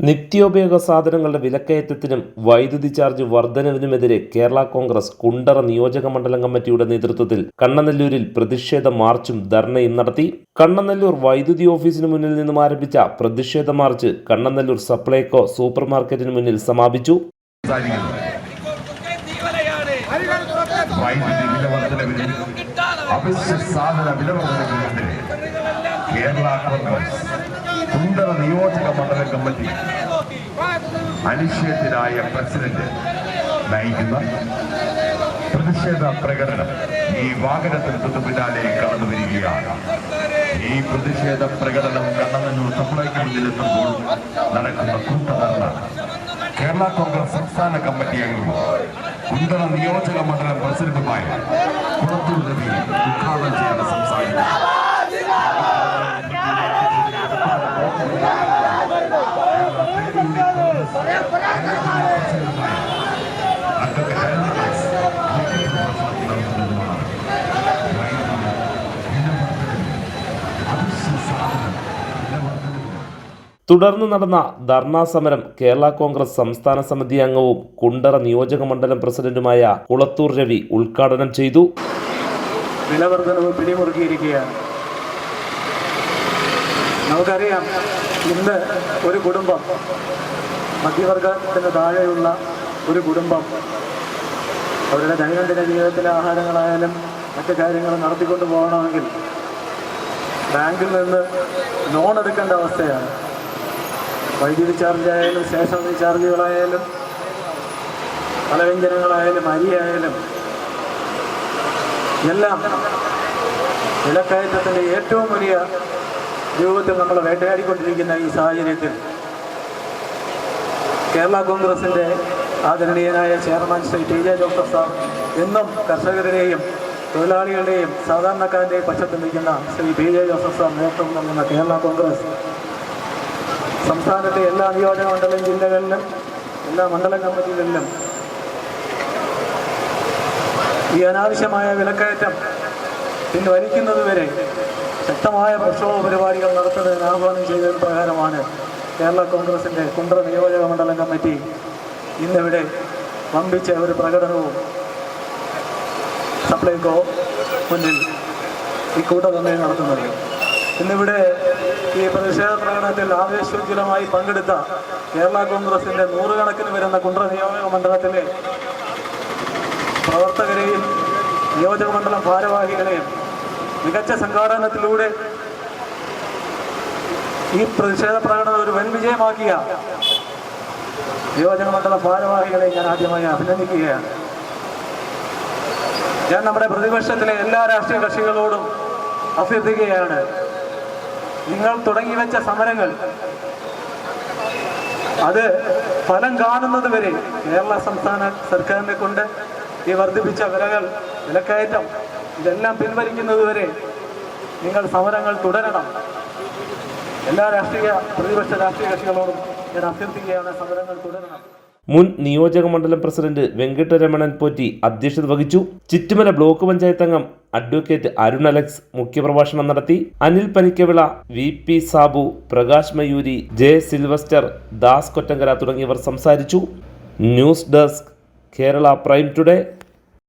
നിത്യോപയോഗ സാധനങ്ങളുടെ വിലക്കയറ്റത്തിനും വൈദ്യുതി ചാർജ് വർധനവിനുമെതിരെ കേരള കോൺഗ്രസ് കുണ്ടറ നിയോജക മണ്ഡലം കമ്മിറ്റിയുടെ നേതൃത്വത്തിൽ കണ്ണനല്ലൂരിൽ പ്രതിഷേധ മാർച്ചും ധർണയും നടത്തി. കണ്ണനല്ലൂർ വൈദ്യുതി ഓഫീസിന് മുന്നിൽ നിന്നും ആരംഭിച്ച പ്രതിഷേധ മാർച്ച് കണ്ണനല്ലൂർ സപ്ലൈകോ സൂപ്പർ മാർക്കറ്റിന് മുന്നിൽ സമാപിച്ചു. കുണ്ടറ നിയോജക മണ്ഡലം കമ്മിറ്റി അനിശ്ചിതനായ പ്രസിഡന്റ് നയിക്കുന്ന പ്രതിഷേധ പ്രകടനം ഈ വാഹനത്തിൽ തൊട്ടു പിന്നാലെ കടന്നു വരികയാണ്. ഈ പ്രതിഷേധ പ്രകടനം കണ്ണനല്ലൂർ സപ്ലൈക്ക് മുന്നിലെത്തുമ്പോൾ നടക്കുന്ന കൂട്ടധർണ കേരള കോൺഗ്രസ് സംസ്ഥാന കമ്മിറ്റി അംഗവും കുണ്ടറ നിയോജക മണ്ഡലം പ്രസിഡന്റുമായ കുളത്തൂർ രവി ഉദ്ഘാടനം ചെയ്ത് സംസാരിക്കുന്നു. തുടർന്ന് നടന്ന ധർണാ സമരം കേരള കോൺഗ്രസ് സംസ്ഥാന സമിതി അംഗവും കുണ്ടറ നിയോജക മണ്ഡലം പ്രസിഡന്റുമായ കുളത്തൂർ രവി ഉദ്ഘാടനം ചെയ്തു. വിലവർദ്ധനവ് പിടിമുറുക്കിയിരിക്കുകയാണ്. നമുക്കറിയാം, ഇന്ന് ഒരു കുടുംബം, മധ്യവർഗത്തിന് താഴെയുള്ള ഒരു കുടുംബം അവരുടെ ദൈനംദിന ജീവിതത്തിലെ ആഹാരങ്ങളായാലും മറ്റു കാര്യങ്ങൾ നടത്തിക്കൊണ്ട് പോകണമെങ്കിൽ ബാങ്കിൽ നിന്ന് ലോൺ എടുക്കേണ്ട അവസ്ഥയാണ്. വൈദ്യുതി ചാർജായാലും സ്റ്റേഷനറി ചാർജുകളായാലും പലവ്യഞ്ജനങ്ങളായാലും അരിയായാലും എല്ലാം വിലക്കയറ്റത്തിൻ്റെ ഏറ്റവും വലിയ രൂപത്തിൽ നമ്മൾ വേട്ടയാടിക്കൊണ്ടിരിക്കുന്ന ഈ സാഹചര്യത്തിൽ കേരള കോൺഗ്രസിൻ്റെ ആദരണീയനായ chairman Shri TJ. Joseph sir എന്നും കർഷകരുടെയും തൊഴിലാളികളുടെയും സാധാരണക്കാരുടെയും പക്ഷത്ത് നിൽക്കുന്ന ശ്രീ ടി.ജെ. ജോസഫ് സാർ നേതൃത്വം നൽകുന്ന കേരള കോൺഗ്രസ് സംസ്ഥാനത്തെ എല്ലാ നിയോജക മണ്ഡലം ജില്ലകളിലും എല്ലാ മണ്ഡലം കമ്മിറ്റികളിലും ഈ അനാവശ്യമായ വിലക്കയറ്റം പിൻവലിക്കുന്നതുവരെ ശക്തമായ പ്രക്ഷോഭ പരിപാടികൾ നടത്തുന്നതിന് ആഹ്വാനം ചെയ്തതിന് പ്രകാരമാണ് കേരള കോൺഗ്രസിൻ്റെ കുണ്ടറ നിയോജക മണ്ഡലം കമ്മിറ്റി ഇന്നിവിടെ വമ്പിച്ച ഒരു പ്രകടനവും സപ്ലൈകോ മുന്നിൽ ഈ കൂട്ടധർണ നടത്തുന്നത്. ഇന്നിവിടെ ഈ പ്രതിഷേധ പ്രകടനത്തിൽ ആവേശോജ്വലമായി പങ്കെടുത്ത കേരള കോൺഗ്രസിൻ്റെ നൂറുകണക്കിന് വരുന്ന കുണ്ടറ നിയോജക മണ്ഡലത്തിലെ പ്രവർത്തകരെയും നിയോജക മണ്ഡലം ഭാരവാഹികളെയും മികച്ച സംഘാടനത്തിലൂടെ ഈ പ്രതിഷേധ പ്രകടനം ഒരു വൻ വിജയമാക്കിയ നിയോജക മണ്ഡല ഭാരവാഹികളെ ഞാൻ ആദ്യമായി അഭിനന്ദിക്കുകയാണ്. ഞാൻ നമ്മുടെ പ്രതിപക്ഷത്തിലെ എല്ലാ രാഷ്ട്രീയ കക്ഷികളോടും അഭ്യർത്ഥിക്കുകയാണ്, നിങ്ങൾ തുടങ്ങി വെച്ച സമരങ്ങൾ അത് ഫലം കാണുന്നത് വരെ കേരള സംസ്ഥാന സർക്കാരിനെ കൊണ്ട് ഈ വർദ്ധിപ്പിച്ച വിലക്കയറ്റം ഇതെല്ലാം പിൻവലിക്കുന്നതുവരെ നിങ്ങൾ സമരങ്ങൾ തുടരണം. എല്ലാ പ്രതിപക്ഷ രാഷ്ട്രീയ കക്ഷികളോടും ഞാൻ അഭ്യർത്ഥിക്കുകയാണ്, സമരങ്ങൾ തുടരണം. മുൻ നിയോജക മണ്ഡലം പ്രസിഡന്റ് വെങ്കട്ടരമണൻ പോറ്റി അധ്യക്ഷത വഹിച്ചു. ചിറ്റുമല ബ്ലോക്ക് പഞ്ചായത്ത് അംഗം അഡ്വക്കേറ്റ് അരുൺ അലക്സ് മുഖ്യപ്രഭാഷണം നടത്തി. അനിൽ പനിക്കവിള, വി.പി. സാബു, പ്രകാശ് മയൂരി, ജെ. സിൽവസ്റ്റർ, ദാസ് കൊറ്റങ്കര തുടങ്ങിയവർ സംസാരിച്ചു. News desk, Kerala prime today.